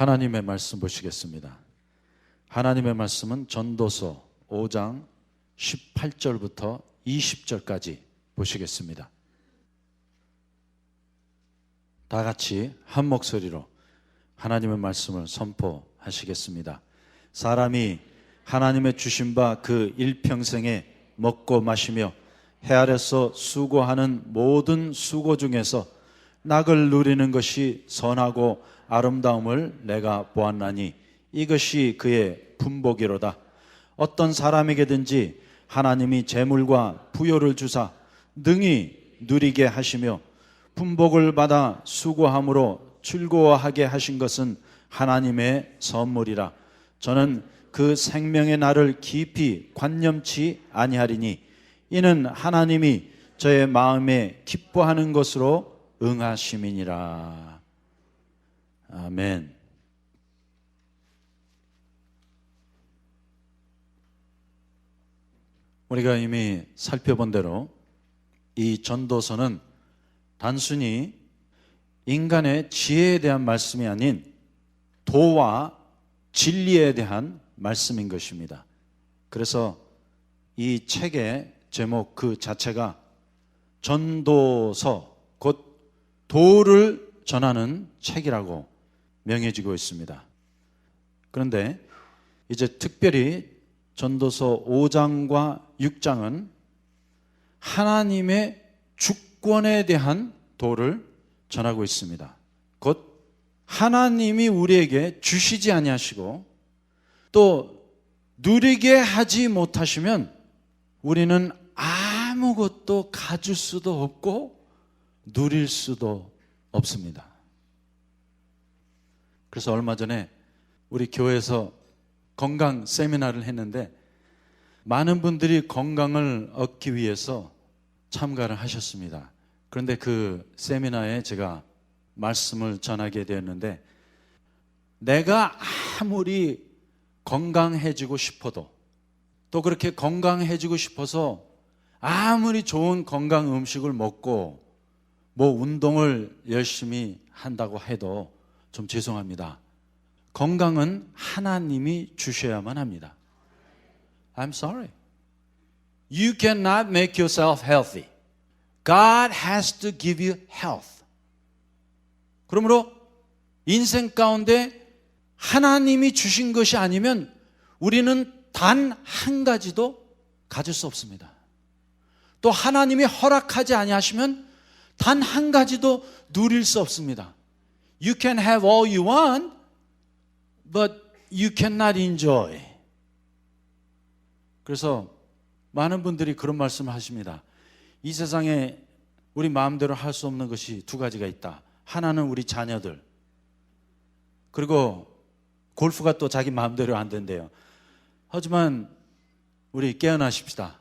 하나님의 말씀 보시겠습니다. 하나님의 말씀은 전도서 5장 18절부터 20절까지 보시겠습니다. 다 같이 한 목소리로 하나님의 말씀을 선포하시겠습니다. 사람이 하나님의 주신 바 그 일평생에 먹고 마시며 해 아래서 수고하는 모든 수고 중에서 낙을 누리는 것이 선하고 아름다움을 내가 보았나니 이것이 그의 분복이로다. 어떤 사람에게든지 하나님이 재물과 부요를 주사 능히 누리게 하시며 분복을 받아 수고함으로 즐거워하게 하신 것은 하나님의 선물이라. 저는 그 생명의 날을 깊이 관념치 아니하리니 이는 하나님이 저의 마음에 기뻐하는 것으로 응하심이니라. 아멘. 우리가 이미 살펴본 대로 이 전도서는 단순히 인간의 지혜에 대한 말씀이 아닌 도와 진리에 대한 말씀인 것입니다. 그래서 이 책의 제목 그 자체가 전도서, 곧 도를 전하는 책이라고 명해지고 있습니다. 그런데 이제 특별히 전도서 5장과 6장은 하나님의 주권에 대한 도를 전하고 있습니다. 곧 하나님이 우리에게 주시지 아니하시고 또 누리게 하지 못하시면 우리는 아무것도 가질 수도 없고 누릴 수도 없습니다. 그래서 얼마 전에 우리 교회에서 건강 세미나를 했는데 많은 분들이 건강을 얻기 위해서 참가를 하셨습니다. 그런데 그 세미나에 제가 말씀을 전하게 되었는데, 내가 아무리 건강해지고 싶어도, 또 그렇게 건강해지고 싶어서 아무리 좋은 건강 음식을 먹고 뭐 운동을 열심히 한다고 해도 좀 죄송합니다. 건강은 하나님이 주셔야만 합니다. I'm sorry. You cannot make yourself healthy. God has to give you health. 그러므로 인생 가운데 하나님이 주신 것이 아니면 우리는 단 한 가지도 가질 수 없습니다. 또 하나님이 허락하지 아니하시면 단 한 가지도 누릴 수 없습니다. You can have all you want, but you cannot enjoy. 그래서 많은 분들이 그런 말씀을 하십니다. 이 세상에 우리 마음대로 할 수 없는 것이 두 가지가 있다. 하나는 우리 자녀들, 그리고 골프가 또 자기 마음대로 안 된대요. 하지만 우리 깨어나십시다.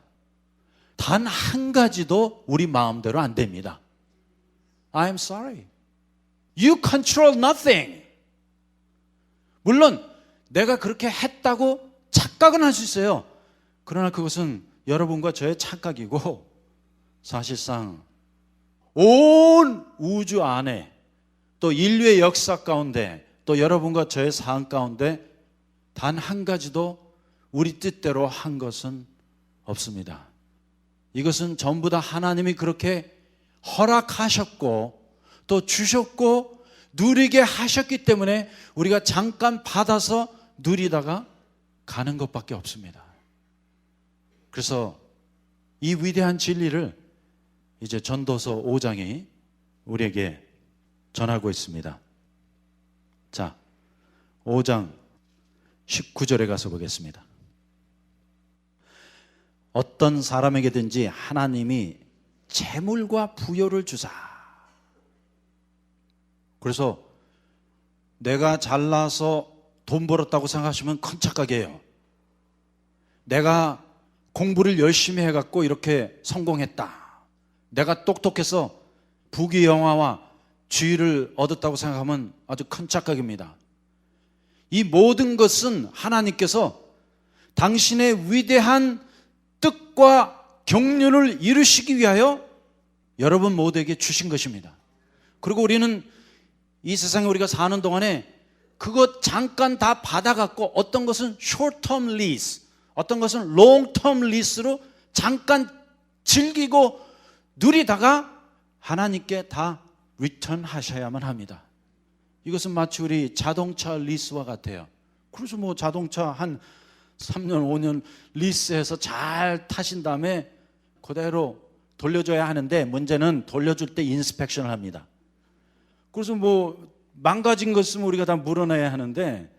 단 한 가지도 우리 마음대로 안 됩니다. I'm sorry. You control nothing. 물론 내가 그렇게 했다고 착각은 할 수 있어요. 그러나 그것은 여러분과 저의 착각이고, 사실상 온 우주 안에 또 인류의 역사 가운데 또 여러분과 저의 삶 가운데 단 한 가지도 우리 뜻대로 한 것은 없습니다. 이것은 전부 다 하나님이 그렇게 허락하셨고 또 주셨고 누리게 하셨기 때문에 우리가 잠깐 받아서 누리다가 가는 것밖에 없습니다. 그래서 이 위대한 진리를 이제 전도서 5장이 우리에게 전하고 있습니다. 자, 5장 19절에 가서 보겠습니다. 어떤 사람에게든지 하나님이 재물과 부요를 주사. 그래서 내가 잘나서 돈 벌었다고 생각하시면 큰 착각이에요. 내가 공부를 열심히 해갖고 이렇게 성공했다, 내가 똑똑해서 부귀영화와 지위를 얻었다고 생각하면 아주 큰 착각입니다. 이 모든 것은 하나님께서 당신의 위대한 뜻과 경륜을 이루시기 위하여 여러분 모두에게 주신 것입니다. 그리고 우리는 이 세상에 우리가 사는 동안에 그거 잠깐 다 받아갖고 어떤 것은 short-term lease, 어떤 것은 long-term lease로 잠깐 즐기고 누리다가 하나님께 다 리턴 하셔야만 합니다. 이것은 마치 우리 자동차 리스와 같아요. 그래서 뭐 자동차 한 3년, 5년 리스해서 잘 타신 다음에 그대로 돌려줘야 하는데 문제는 돌려줄 때 인스펙션을 합니다. 그래서 뭐 망가진 것 있으면 우리가 다 물어내야 하는데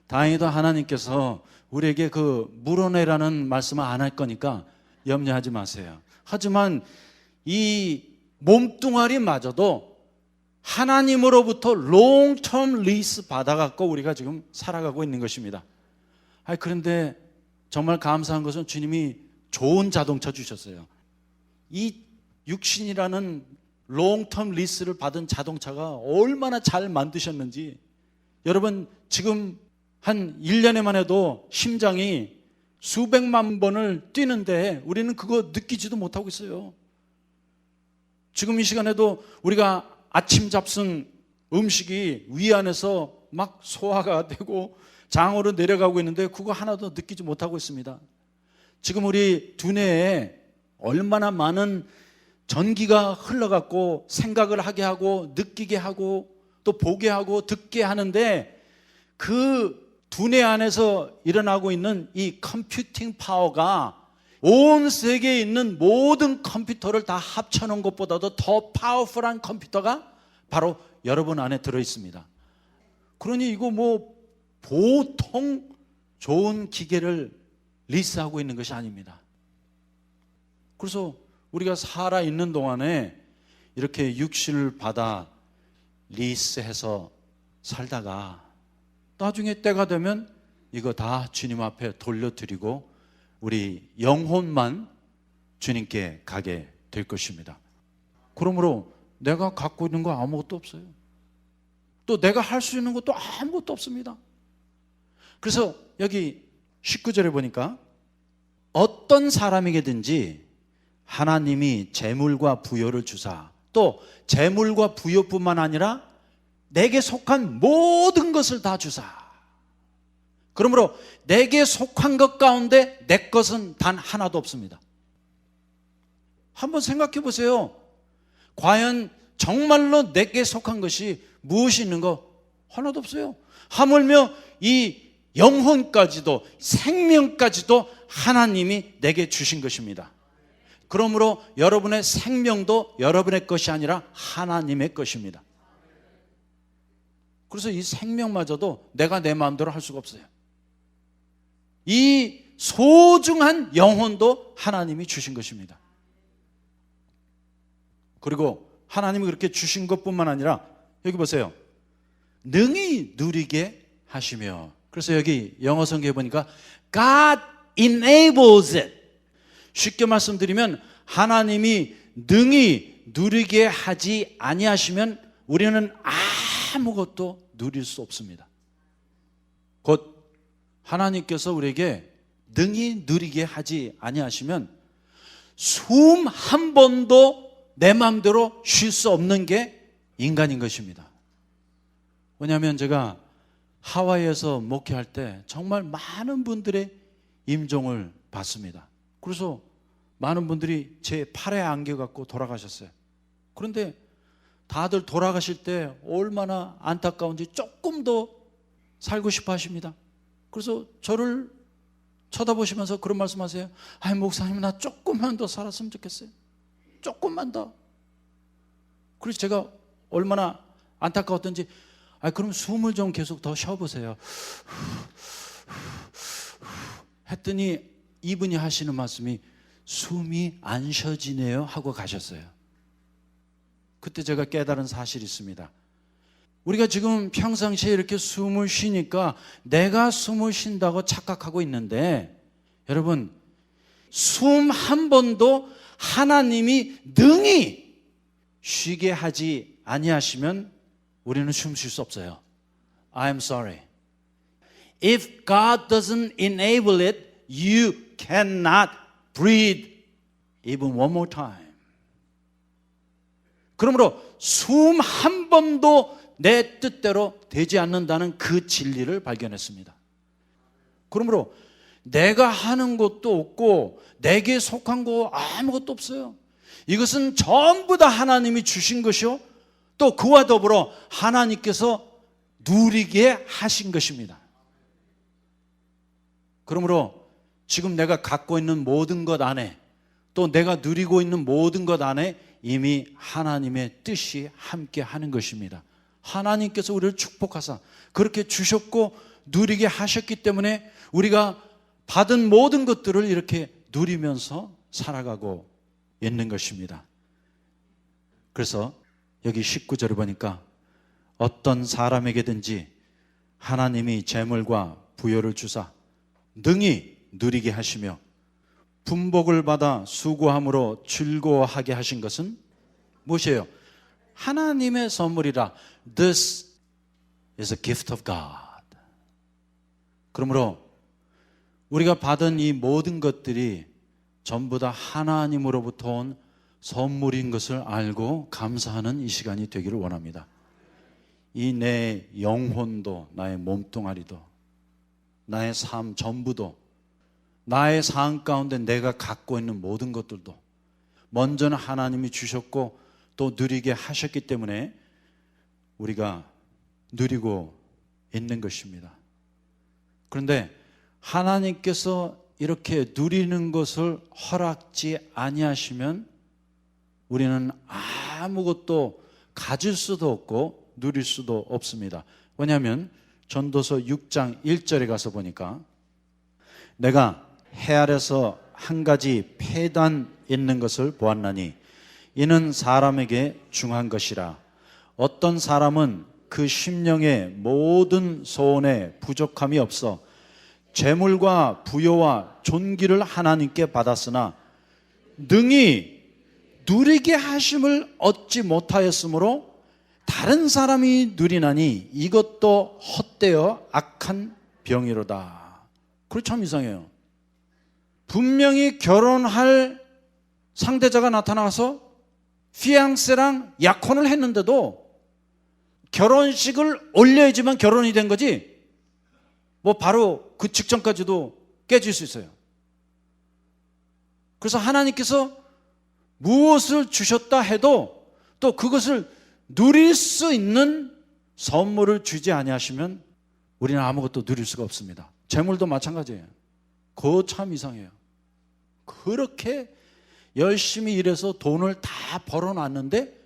다행히도 하나님께서 우리에게 그 물어내라는 말씀을 안 할 거니까 염려하지 마세요. 하지만 이 몸뚱아리마저도 하나님으로부터 롱텀 리스 받아갖고 우리가 지금 살아가고 있는 것입니다. 그런데 정말 감사한 것은 주님이 좋은 자동차 주셨어요. 이 육신이라는 롱텀 리스를 받은 자동차가 얼마나 잘 만드셨는지, 여러분 지금 한 1년에만 해도 심장이 수백만 번을 뛰는데 우리는 그거 느끼지도 못하고 있어요. 지금 이 시간에도 우리가 아침 잡순 음식이 위 안에서 막 소화가 되고 장으로 내려가고 있는데 그거 하나도 느끼지 못하고 있습니다. 지금 우리 두뇌에 얼마나 많은 전기가 흘러갖고 생각을 하게 하고 느끼게 하고 또 보게 하고 듣게 하는데 그 두뇌 안에서 일어나고 있는 이 컴퓨팅 파워가 온 세계에 있는 모든 컴퓨터를 다 합쳐놓은 것보다도 더 파워풀한 컴퓨터가 바로 여러분 안에 들어있습니다. 그러니 이거 뭐 보통 좋은 기계를 리스하고 있는 것이 아닙니다. 그래서 우리가 살아있는 동안에 이렇게 육신을 받아 리스해서 살다가 나중에 때가 되면 이거 다 주님 앞에 돌려드리고 우리 영혼만 주님께 가게 될 것입니다. 그러므로 내가 갖고 있는 거 아무것도 없어요. 또 내가 할 수 있는 것도 아무것도 없습니다. 그래서 여기 19절에 보니까 어떤 사람에게든지 하나님이 재물과 부요를 주사, 또 재물과 부요뿐만 아니라 내게 속한 모든 것을 다 주사. 그러므로 내게 속한 것 가운데 내 것은 단 하나도 없습니다. 한번 생각해 보세요. 과연 정말로 내게 속한 것이 무엇이 있는 거? 하나도 없어요. 하물며 이 영혼까지도 생명까지도 하나님이 내게 주신 것입니다. 그러므로 여러분의 생명도 여러분의 것이 아니라 하나님의 것입니다. 그래서 이 생명마저도 내가 내 마음대로 할 수가 없어요. 이 소중한 영혼도 하나님이 주신 것입니다. 그리고 하나님이 그렇게 주신 것뿐만 아니라 여기 보세요. 능히 누리게 하시며, 그래서 여기 영어 성경에 보니까 God enables it. 쉽게 말씀드리면 하나님이 능히 누리게 하지 아니하시면 우리는 아무것도 누릴 수 없습니다. 곧 하나님께서 우리에게 능히 누리게 하지 아니하시면 숨 한 번도 내 마음대로 쉴 수 없는 게 인간인 것입니다. 왜냐하면 제가 하와이에서 목회할 때 정말 많은 분들의 임종을 받습니다. 그래서 많은 분들이 제 팔에 안겨갖고 돌아가셨어요. 그런데 다들 돌아가실 때 얼마나 안타까운지 조금 더 살고 싶어 하십니다. 그래서 저를 쳐다보시면서 그런 말씀하세요. 아이 목사님, 나 조금만 더 살았으면 좋겠어요. 조금만 더. 그래서 제가 얼마나 안타까웠던지, 그럼 숨을 좀 계속 더 쉬어보세요 했더니 이분이 하시는 말씀이 숨이 안 쉬어지네요 하고 가셨어요. 그때 제가 깨달은 사실이 있습니다. 우리가 지금 평상시에 이렇게 숨을 쉬니까 내가 숨을 쉰다고 착각하고 있는데, 여러분 숨 한 번도 하나님이 능히 쉬게 하지 아니하시면 우리는 숨 쉴 수 없어요. I'm sorry. If God doesn't enable it, you cannot breathe even one more time. 그러므로 숨 한 번도 내 뜻대로 되지 않는다는 그 진리를 발견했습니다. 그러므로 내가 하는 것도 없고 내게 속한 거 아무것도 없어요. 이것은 전부 다 하나님이 주신 것이요, 또 그와 더불어 하나님께서 누리게 하신 것입니다. 그러므로 지금 내가 갖고 있는 모든 것 안에, 또 내가 누리고 있는 모든 것 안에 이미 하나님의 뜻이 함께 하는 것입니다. 하나님께서 우리를 축복하사 그렇게 주셨고 누리게 하셨기 때문에 우리가 받은 모든 것들을 이렇게 누리면서 살아가고 있는 것입니다. 그래서 여기 19절을 보니까 어떤 사람에게든지 하나님이 재물과 부여를 주사 능히 누리게 하시며 분복을 받아 수고함으로 즐거워하게 하신 것은 무엇이에요? 하나님의 선물이라. This is a gift of God. 그러므로 우리가 받은 이 모든 것들이 전부 다 하나님으로부터 온 선물인 것을 알고 감사하는 이 시간이 되기를 원합니다. 이 내 영혼도, 나의 몸뚱아리도, 나의 삶 전부도, 나의 삶 가운데 내가 갖고 있는 모든 것들도 먼저는 하나님이 주셨고 또 누리게 하셨기 때문에 우리가 누리고 있는 것입니다. 그런데 하나님께서 이렇게 누리는 것을 허락지 아니하시면 우리는 아무것도 가질 수도 없고 누릴 수도 없습니다. 왜냐하면 전도서 6장 1절에 가서 보니까 내가 해 아래서 한 가지 폐단 있는 것을 보았나니 이는 사람에게 중한 것이라. 어떤 사람은 그 심령의 모든 소원에 부족함이 없어 재물과 부여와 존귀를 하나님께 받았으나 능히 누리게 하심을 얻지 못하였으므로 다른 사람이 누리나니 이것도 헛되어 악한 병이로다. 그거 참 이상해요. 분명히 결혼할 상대자가 나타나서 피앙세랑 약혼을 했는데도 결혼식을 올려야지만 결혼이 된 거지, 뭐 바로 그 직전까지도 깨질 수 있어요. 그래서 하나님께서 무엇을 주셨다 해도 또 그것을 누릴 수 있는 선물을 주지 아니하시면 우리는 아무것도 누릴 수가 없습니다. 재물도 마찬가지예요. 그거 참 이상해요. 그렇게 열심히 일해서 돈을 다 벌어놨는데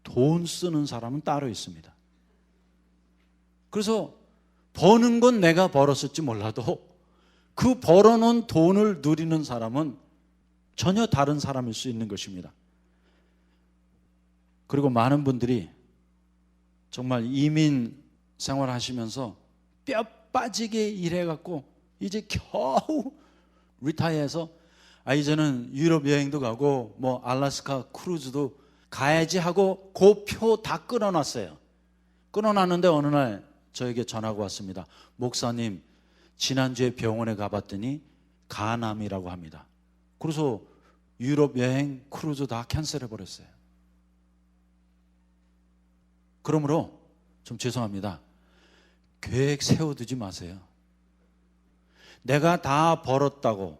돈 쓰는 사람은 따로 있습니다. 그래서 버는 건 내가 벌었을지 몰라도 그 벌어놓은 돈을 누리는 사람은 전혀 다른 사람일 수 있는 것입니다. 그리고 많은 분들이 정말 이민 생활하시면서 뼈 빠지게 일해갖고 이제 겨우 리타이어해서 이제는 유럽 여행도 가고 뭐 알래스카 크루즈도 가야지 하고 그 표 다 끊어놨어요. 끊어놨는데 어느 날 저에게 전화가 왔습니다. 목사님, 지난주에 병원에 가봤더니 간암이라고 합니다. 그래서 유럽 여행 크루즈 다 캔슬해버렸어요. 그러므로 좀 죄송합니다. 계획 세워두지 마세요. 내가 다 벌었다고,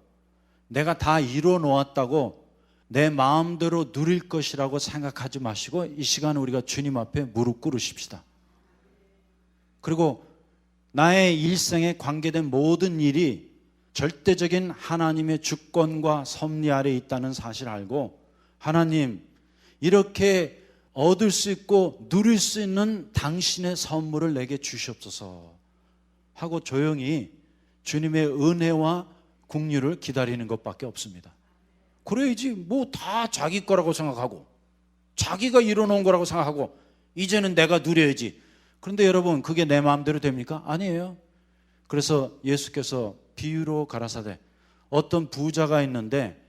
내가 다 이뤄놓았다고 내 마음대로 누릴 것이라고 생각하지 마시고 이 시간 우리가 주님 앞에 무릎 꿇으십시다. 그리고 나의 일생에 관계된 모든 일이 절대적인 하나님의 주권과 섭리 아래에 있다는 사실을 알고, 하나님, 이렇게 얻을 수 있고 누릴 수 있는 당신의 선물을 내게 주시옵소서 하고 조용히 주님의 은혜와 긍휼을 기다리는 것밖에 없습니다. 그래야지 뭐 다 자기 거라고 생각하고 자기가 이뤄놓은 거라고 생각하고 이제는 내가 누려야지. 그런데 여러분, 그게 내 마음대로 됩니까? 아니에요. 그래서 예수께서 비유로 가라사대, 어떤 부자가 있는데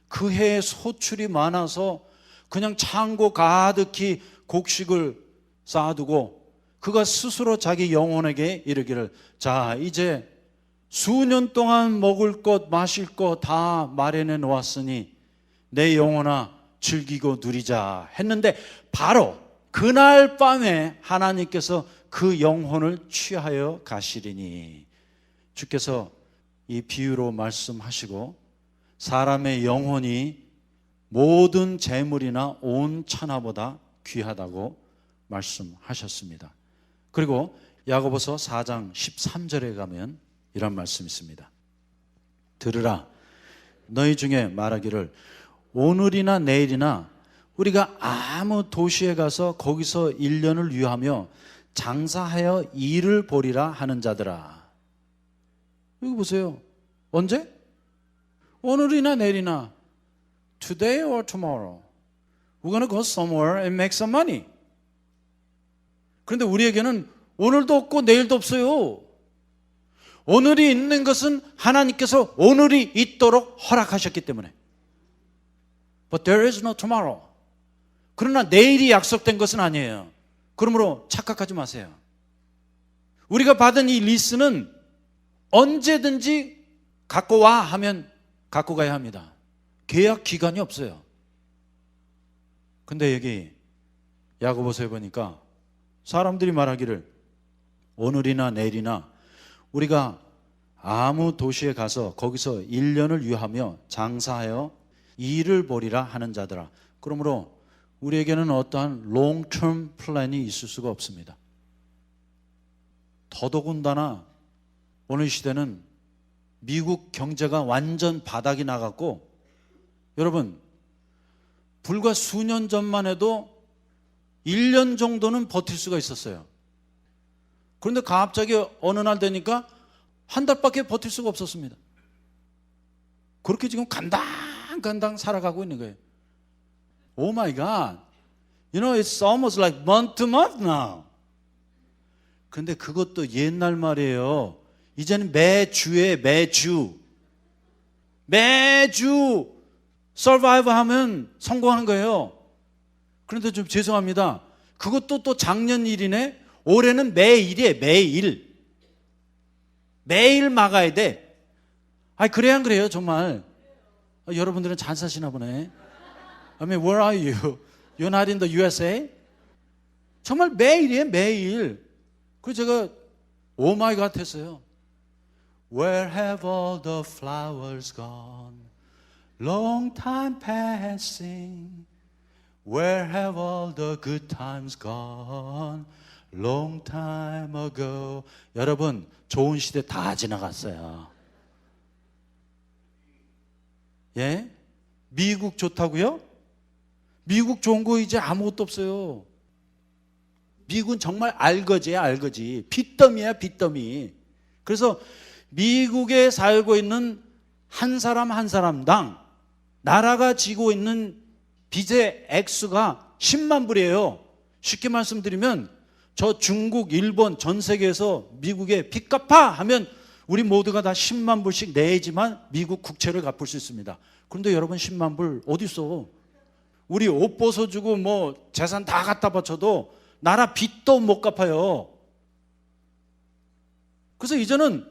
그 해에 소출이 많아서 그냥 창고 가득히 곡식을 쌓아두고 그가 스스로 자기 영혼에게 이르기를, 자, 이제 수년 동안 먹을 것 마실 것 다 마련해 놓았으니 내 영혼아 즐기고 누리자 했는데 바로 그날 밤에 하나님께서 그 영혼을 취하여 가시리니. 주께서 이 비유로 말씀하시고 사람의 영혼이 모든 재물이나 온 천하보다 귀하다고 말씀하셨습니다. 그리고 야고보서 4장 13절에 가면 이런 말씀이 있습니다. 들으라, 너희 중에 말하기를 오늘이나 내일이나 우리가 아무 도시에 가서 거기서 1년을 유하며 장사하여 일을 보리라 하는 자들아. 여기 보세요. 언제? 오늘이나 내일이나. Today or tomorrow. We're going to go somewhere and make some money. 그런데 우리에게는 오늘도 없고 내일도 없어요. 오늘이 있는 것은 하나님께서 오늘이 있도록 허락하셨기 때문에. But there is no tomorrow. 그러나 내일이 약속된 것은 아니에요. 그러므로 착각하지 마세요. 우리가 받은 이 리스는 언제든지 갖고 와 하면 갖고 가야 합니다. 계약 기간이 없어요. 근데 여기 야고보서에 보니까 사람들이 말하기를 오늘이나 내일이나 우리가 아무 도시에 가서 거기서 1년을 유하며 장사하여 일을 보리라 하는 자들아. 그러므로 우리에게는 어떠한 long-term 플랜이 있을 수가 없습니다. 더더군다나 오늘 시대는 미국 경제가 완전 바닥이 나갔고, 여러분 불과 수년 전만 해도 1년 정도는 버틸 수가 있었어요. 그런데 갑자기 어느 날 되니까 한 달밖에 버틸 수가 없었습니다. 그렇게 지금 간당간당 살아가고 있는 거예요. Oh my God. You know, it's almost like month to month now. 근데 그것도 옛날 말이에요. 이제는 매주에 매주 서바이브 하면 성공하는 거예요. 그런데 좀 죄송합니다. 그것도 또 작년 일이네. 올해는 매일이에요. 매일 막아야 돼. 아니 그래야 안 그래요 정말. 여러분들은 잘 사시나 보네. I mean, where are you? You're not in the USA? 정말 매일이에요, 매일. 그래서 제가 오 마이 갓 했어요. Where have all the flowers gone? Long time passing. Where have all the good times gone? Long time ago. 여러분, 좋은 시대 다 지나갔어요. 예? 미국 좋다고요? 미국 좋은 거 이제 아무것도 없어요. 미국은 정말 알거지야, 알거지. 빚더미야, 빚더미. 그래서 미국에 살고 있는 한 사람 한 사람당 나라가 지고 있는 빚의 액수가 10만 불이에요. 쉽게 말씀드리면 저 중국, 일본, 전 세계에서 미국에 빚 갚아 하면 우리 모두가 다 10만 불씩 내야지만 미국 국채를 갚을 수 있습니다. 그런데 여러분 10만 불 어디 있어? 우리 옷 벗어주고 뭐 재산 다 갖다 바쳐도 나라 빚도 못 갚아요. 그래서 이제는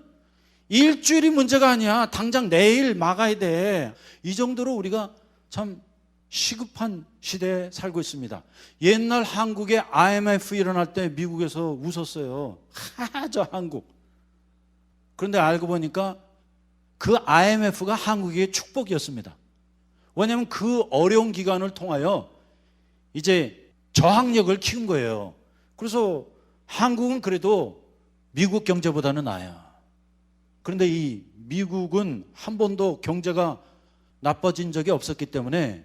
일주일이 문제가 아니야. 당장 내일 막아야 돼. 이 정도로 우리가 참 시급한 시대에 살고 있습니다. 옛날 한국에 IMF 일어날 때 미국에서 웃었어요. 저 한국. 그런데 알고 보니까 그 IMF가 한국의 축복이었습니다. 왜냐하면 그 어려운 기간을 통하여 이제 저항력을 키운 거예요. 그래서 한국은 그래도 미국 경제보다는 나아요. 그런데 이 미국은 한 번도 경제가 나빠진 적이 없었기 때문에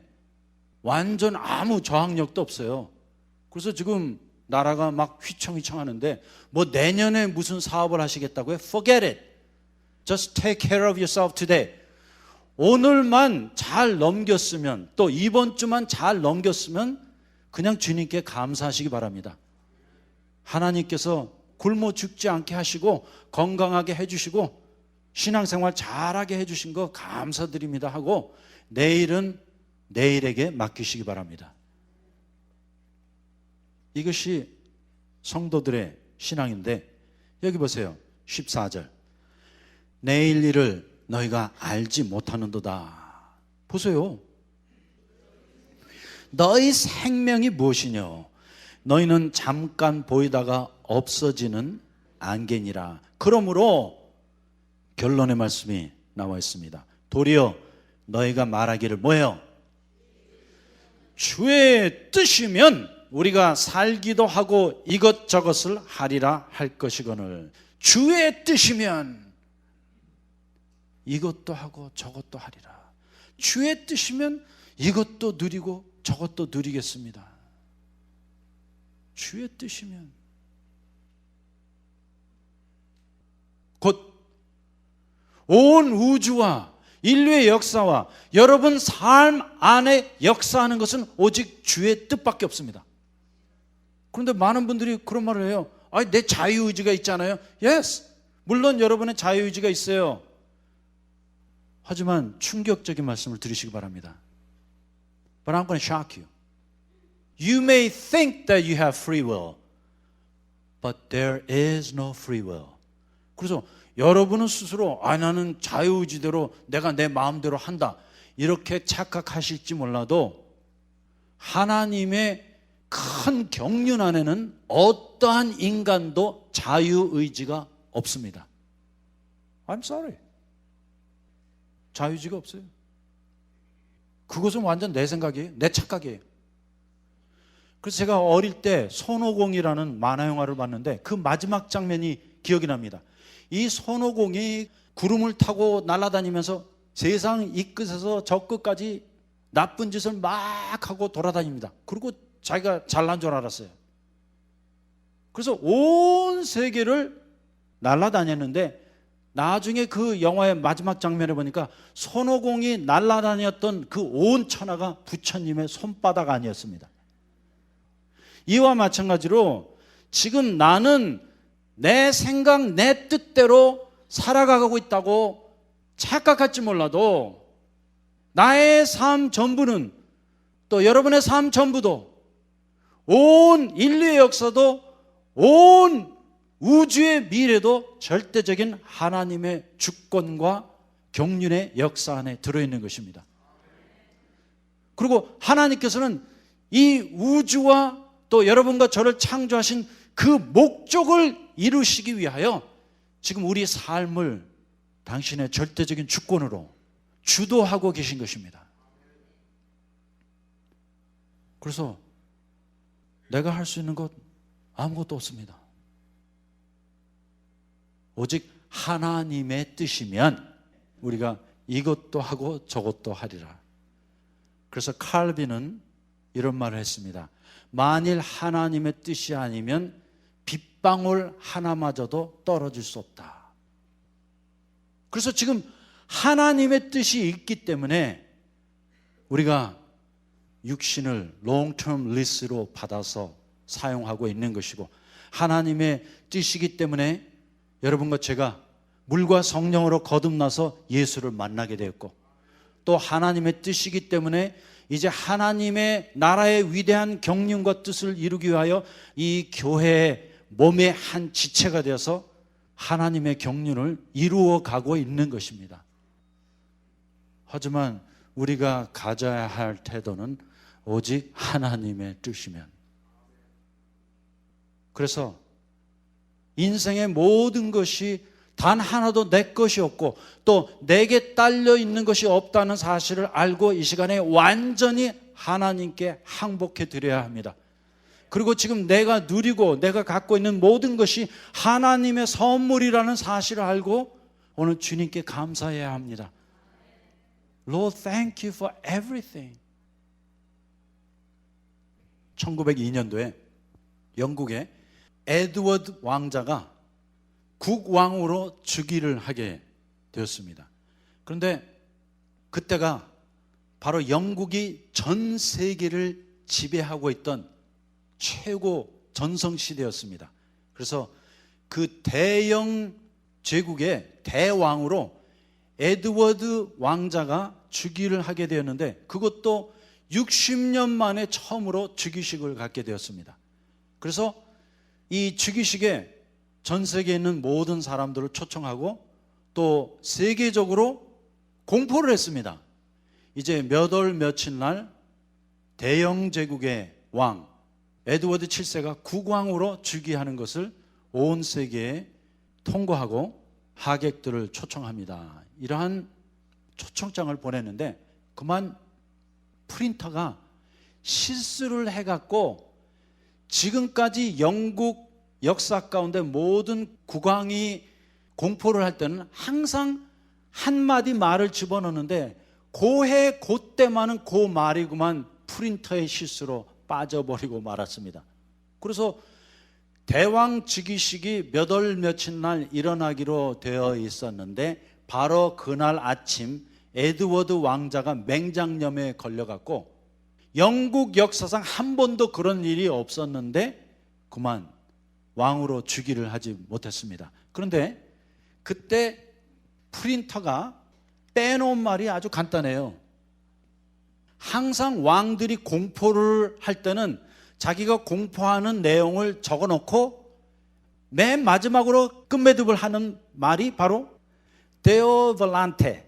완전 아무 저항력도 없어요. 그래서 지금 나라가 막 휘청휘청하는데 뭐 내년에 무슨 사업을 하시겠다고요? Forget it. Just take care of yourself today. 오늘만 잘 넘겼으면, 또 이번 주만 잘 넘겼으면 그냥 주님께 감사하시기 바랍니다. 하나님께서 굶어 죽지 않게 하시고 건강하게 해주시고 신앙생활 잘하게 해주신 거 감사드립니다 하고 내일은 내일에게 맡기시기 바랍니다. 이것이 성도들의 신앙인데, 여기 보세요. 14절. 내일 일을 너희가 알지 못하는도다. 보세요. 너희 생명이 무엇이뇨? 너희는 잠깐 보이다가 없어지는 안개니라. 그러므로 결론의 말씀이 나와 있습니다. 도리어 너희가 말하기를 뭐예요? 주의 뜻이면 우리가 살기도 하고 이것저것을 하리라 할 것이거늘. 주의 뜻이면 이것도 하고 저것도 하리라. 주의 뜻이면 이것도 누리고 저것도 누리겠습니다. 주의 뜻이면 곧 온 우주와 인류의 역사와 여러분 삶 안에 역사하는 것은 오직 주의 뜻밖에 없습니다. 그런데 많은 분들이 그런 말을 해요. 아니, 내 자유의지가 있잖아요. Yes, 물론 여러분의 자유의지가 있어요. 하지만 충격적인 말씀을 들으시기 바랍니다. But I'm going to shock you. You may think that you have free will, but there is no free will. 그래서 여러분은 스스로 나는 자유의지대로 내가 내 마음대로 한다 이렇게 착각하실지 몰라도 하나님의 큰 경륜 안에는 어떠한 인간도 자유의지가 없습니다. I'm sorry. 자유의지가 없어요. 그것은 완전 내 생각이에요. 내 착각이에요. 그래서 제가 어릴 때 손오공이라는 만화 영화를 봤는데 그 마지막 장면이 기억이 납니다. 이 손오공이 구름을 타고 날아다니면서 세상 이 끝에서 저 끝까지 나쁜 짓을 막 하고 돌아다닙니다. 그리고 자기가 잘난 줄 알았어요. 그래서 온 세계를 날아다녔는데 나중에 그 영화의 마지막 장면에 보니까 손오공이 날아다녔던 그 온 천하가 부처님의 손바닥 아니었습니다. 이와 마찬가지로 지금 나는 내 생각, 내 뜻대로 살아가고 있다고 착각할지 몰라도 나의 삶 전부는 또 여러분의 삶 전부도 온 인류의 역사도 온 우주의 미래도 절대적인 하나님의 주권과 경륜의 역사 안에 들어있는 것입니다. 그리고 하나님께서는 이 우주와 또 여러분과 저를 창조하신 그 목적을 이루시기 위하여 지금 우리 삶을 당신의 절대적인 주권으로 주도하고 계신 것입니다. 그래서 내가 할 수 있는 것 아무것도 없습니다. 오직 하나님의 뜻이면 우리가 이것도 하고 저것도 하리라. 그래서 칼빈은 이런 말을 했습니다. 만일 하나님의 뜻이 아니면 빗방울 하나마저도 떨어질 수 없다. 그래서 지금 하나님의 뜻이 있기 때문에 우리가 육신을 롱텀 리스로 받아서 사용하고 있는 것이고, 하나님의 뜻이기 때문에 여러분과 제가 물과 성령으로 거듭나서 예수를 만나게 되었고, 또 하나님의 뜻이기 때문에 이제 하나님의 나라의 위대한 경륜과 뜻을 이루기 위하여 이 교회의 몸의 한 지체가 되어서 하나님의 경륜을 이루어 가고 있는 것입니다. 하지만 우리가 가져야 할 태도는 오직 하나님의 뜻이면. 그래서 인생의 모든 것이 단 하나도 내 것이 없고 또 내게 딸려 있는 것이 없다는 사실을 알고 이 시간에 완전히 하나님께 항복해 드려야 합니다. 그리고 지금 내가 누리고 내가 갖고 있는 모든 것이 하나님의 선물이라는 사실을 알고 오늘 주님께 감사해야 합니다. Lord, thank you for everything. 1902년도에 영국의 에드워드 왕자가 국왕으로 즉위를 하게 되었습니다. 그런데 그때가 바로 영국이 전 세계를 지배하고 있던 최고 전성시대였습니다. 그래서 그 대영 제국의 대왕으로 에드워드 왕자가 즉위를 하게 되었는데 그것도 60년 만에 처음으로 즉위식을 갖게 되었습니다. 그래서 이 즉위식에 전 세계에 있는 모든 사람들을 초청하고 또 세계적으로 공포를 했습니다. 이제 몇 월 며칠 날 대영 제국의 왕 에드워드 7세가 국왕으로 즉위하는 것을 온 세계에 통보하고 하객들을 초청합니다. 이러한 초청장을 보냈는데 그만 프린터가 실수를 해갖고 지금까지 영국 역사 가운데 모든 국왕이 공포를 할 때는 항상 한마디 말을 집어넣는데 고해 그때만은 그 말이 그만 프린터의 실수로 빠져버리고 말았습니다. 그래서 대왕 즉위식이 몇 월 며칠 날 일어나기로 되어 있었는데 바로 그날 아침 에드워드 왕자가 맹장염에 걸려갖고 영국 역사상 한 번도 그런 일이 없었는데 그만 왕으로 즉위를 하지 못했습니다. 그런데 그때 프린터가 빼놓은 말이 아주 간단해요. 항상 왕들이 공포를 할 때는 자기가 공포하는 내용을 적어놓고 맨 마지막으로 끝매듭을 하는 말이 바로 Deo volante.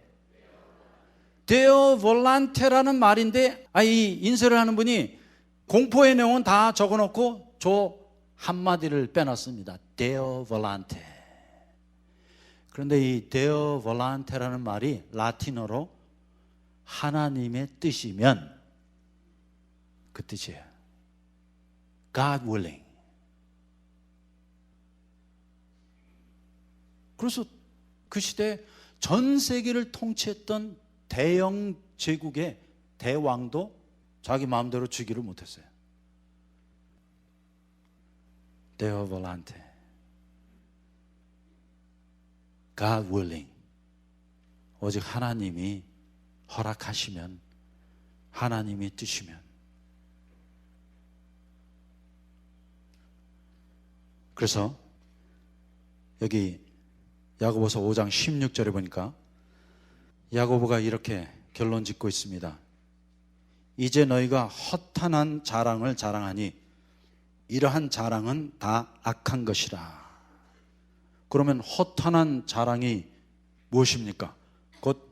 Deo volante라는 말인데 이 인쇄를 하는 분이 공포의 내용은 다 적어놓고 저 한마디를 빼놨습니다. Deo volante. 그런데 이 Deo volante라는 말이 라틴어로 하나님의 뜻이면 그 뜻이에요. God willing. 그래서 그 시대에 전 세계를 통치했던 대영 제국의 대왕도 자기 마음대로 즉위를 못했어요. Deo volante. God willing. 오직 하나님이 허락하시면, 하나님이 뜻이면. 그래서 여기 야고보서 5장 16절에 보니까 야고보가 이렇게 결론 짓고 있습니다. 이제 너희가 허탄한 자랑을 자랑하니 이러한 자랑은 다 악한 것이라. 그러면 허탄한 자랑이 무엇입니까? 곧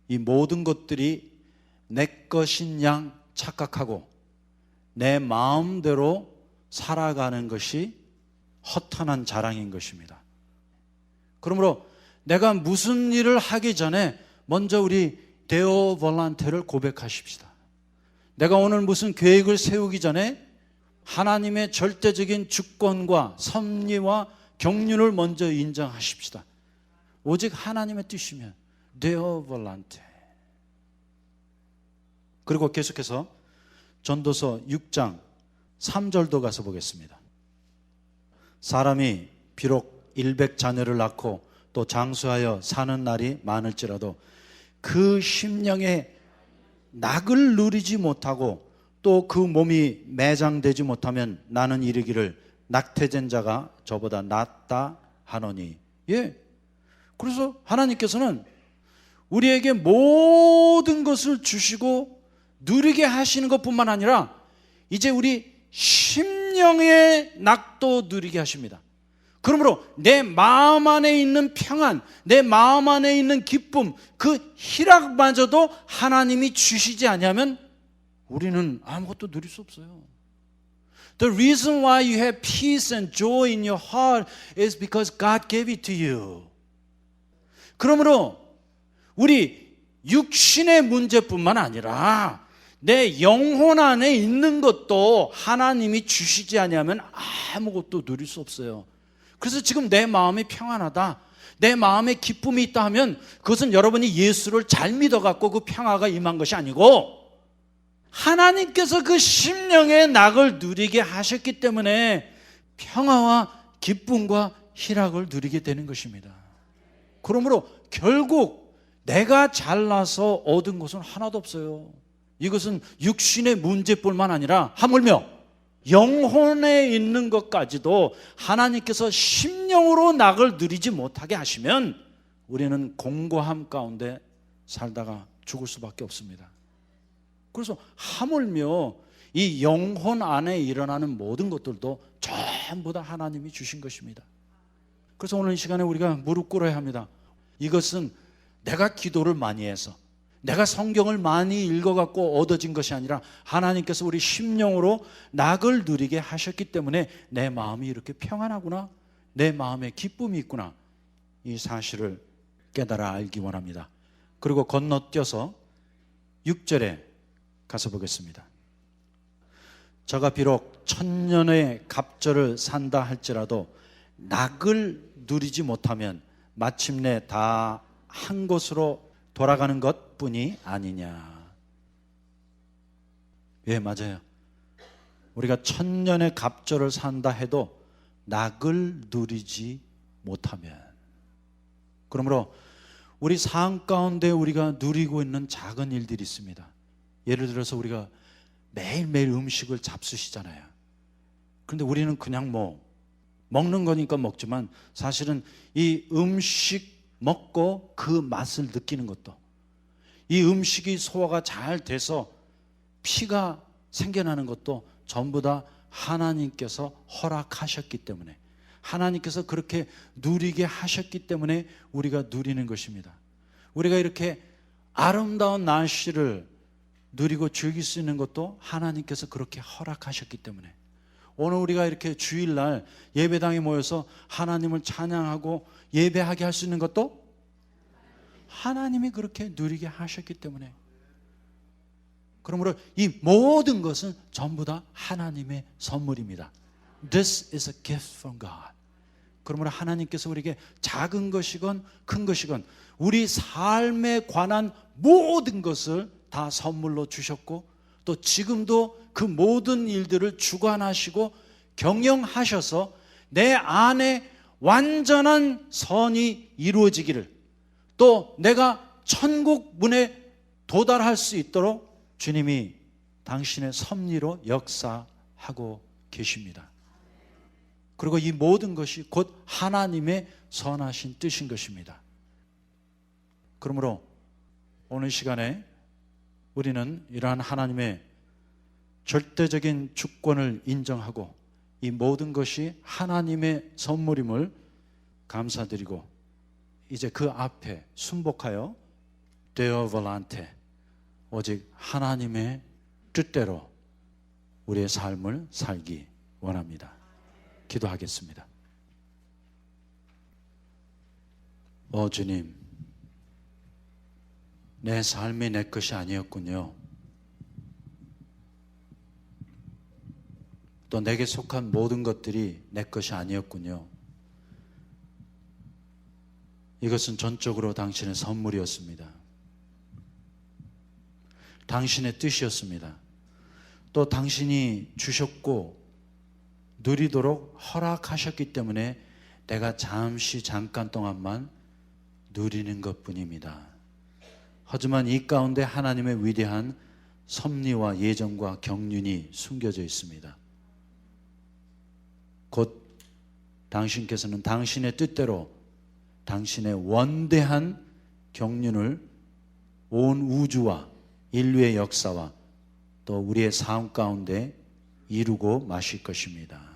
이 모든 것들이 내 것인 양 착각하고 내 마음대로 살아가는 것이 허탄한 자랑인 것입니다. 그러므로 내가 무슨 일을 하기 전에 먼저 우리 데오 볼란테를 고백하십시다. 내가 오늘 무슨 계획을 세우기 전에 하나님의 절대적인 주권과 섭리와 경륜을 먼저 인정하십시다. 오직 하나님의 뜻이면 데오 볼란테. 그리고 계속해서 전도서 6장 3절도 가서 보겠습니다. 사람이 비록 100자녀를 낳고 또 장수하여 사는 날이 많을지라도 그 심령에 낙을 누리지 못하고 또 그 몸이 매장되지 못하면 나는 이르기를 낙태된 자가 저보다 낫다 하노니. 예. 그래서 하나님께서는 우리에게 모든 것을 주시고 누리게 하시는 것뿐만 아니라 이제 우리 심령의 낙도 누리게 하십니다. 그러므로 내 마음 안에 있는 평안, 내 마음 안에 있는 기쁨, 그 희락마저도 하나님이 주시지 않으면 우리는 아무것도 누릴 수 없어요. The reason why you have peace and joy in your heart is because God gave it to you. 그러므로 우리 육신의 문제뿐만 아니라 내 영혼 안에 있는 것도 하나님이 주시지 않으면 아무것도 누릴 수 없어요. 그래서 지금 내 마음이 평안하다, 내 마음에 기쁨이 있다 하면 그것은 여러분이 예수를 잘 믿어갖고 그 평화가 임한 것이 아니고 하나님께서 그 심령의 낙을 누리게 하셨기 때문에 평화와 기쁨과 희락을 누리게 되는 것입니다. 그러므로 결국 내가 잘나서 얻은 것은 하나도 없어요. 이것은 육신의 문제뿐만 아니라 하물며 영혼에 있는 것까지도 하나님께서 심령으로 낙을 누리지 못하게 하시면 우리는 공고함 가운데 살다가 죽을 수밖에 없습니다. 그래서 하물며 이 영혼 안에 일어나는 모든 것들도 전부 다 하나님이 주신 것입니다. 그래서 오늘 이 시간에 우리가 무릎 꿇어야 합니다. 이것은 내가 기도를 많이 해서, 내가 성경을 많이 읽어갖고 얻어진 것이 아니라 하나님께서 우리 심령으로 낙을 누리게 하셨기 때문에 내 마음이 이렇게 평안하구나, 내 마음에 기쁨이 있구나, 이 사실을 깨달아 알기 원합니다. 그리고 건너뛰어서 6절에 가서 보겠습니다. 저가 비록 천년의 갑절을 산다 할지라도 낙을 누리지 못하면 마침내 다 한 곳으로 돌아가는 것뿐이 아니냐. 예, 맞아요. 우리가 천년의 갑절을 산다 해도 낙을 누리지 못하면, 그러므로 우리 삶 가운데 우리가 누리고 있는 작은 일들이 있습니다. 예를 들어서 우리가 매일매일 음식을 잡수시잖아요. 그런데 우리는 그냥 먹는 거니까 먹지만 사실은 이 음식 먹고 그 맛을 느끼는 것도, 이 음식이 소화가 잘 돼서 피가 생겨나는 것도 전부 다 하나님께서 허락하셨기 때문에, 하나님께서 그렇게 누리게 하셨기 때문에 우리가 누리는 것입니다. 우리가 이렇게 아름다운 날씨를 누리고 즐길 수 있는 것도 하나님께서 그렇게 허락하셨기 때문에, 오늘 우리가 이렇게 주일날 예배당에 모여서 하나님을 찬양하고 예배하게 할 수 있는 것도 하나님이 그렇게 누리게 하셨기 때문에, 그러므로 이 모든 것은 전부 다 하나님의 선물입니다. This is a gift from God. 그러므로 하나님께서 우리에게 작은 것이건 큰 것이건 우리 삶에 관한 모든 것을 다 선물로 주셨고, 또 지금도 그 모든 일들을 주관하시고 경영하셔서 내 안에 완전한 선이 이루어지기를, 또 내가 천국 문에 도달할 수 있도록 주님이 당신의 섭리로 역사하고 계십니다. 그리고 이 모든 것이 곧 하나님의 선하신 뜻인 것입니다. 그러므로 오늘 시간에 우리는 이러한 하나님의 절대적인 주권을 인정하고 이 모든 것이 하나님의 선물임을 감사드리고, 이제 그 앞에 순복하여 Deo volante, 오직 하나님의 뜻대로 우리의 삶을 살기 원합니다. 기도하겠습니다. 주님, 내 삶이 내 것이 아니었군요. 또 내게 속한 모든 것들이 내 것이 아니었군요. 이것은 전적으로 당신의 선물이었습니다. 당신의 뜻이었습니다. 또 당신이 주셨고 누리도록 허락하셨기 때문에 내가 잠깐 동안만 누리는 것뿐입니다. 하지만 이 가운데 하나님의 위대한 섭리와 예정과 경륜이 숨겨져 있습니다. 곧 당신께서는 당신의 뜻대로 당신의 원대한 경륜을 온 우주와 인류의 역사와 또 우리의 삶 가운데 이루고 마실 것입니다.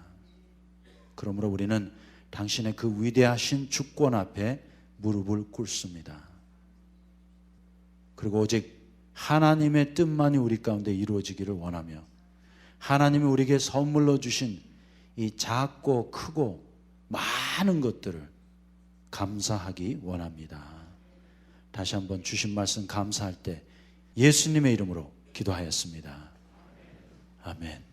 그러므로 우리는 당신의 그 위대하신 주권 앞에 무릎을 꿇습니다. 그리고 오직 하나님의 뜻만이 우리 가운데 이루어지기를 원하며, 하나님이 우리에게 선물로 주신 이 작고 크고 많은 것들을 감사하기 원합니다. 다시 한번 주신 말씀 감사할 때 예수님의 이름으로 기도하였습니다. 아멘.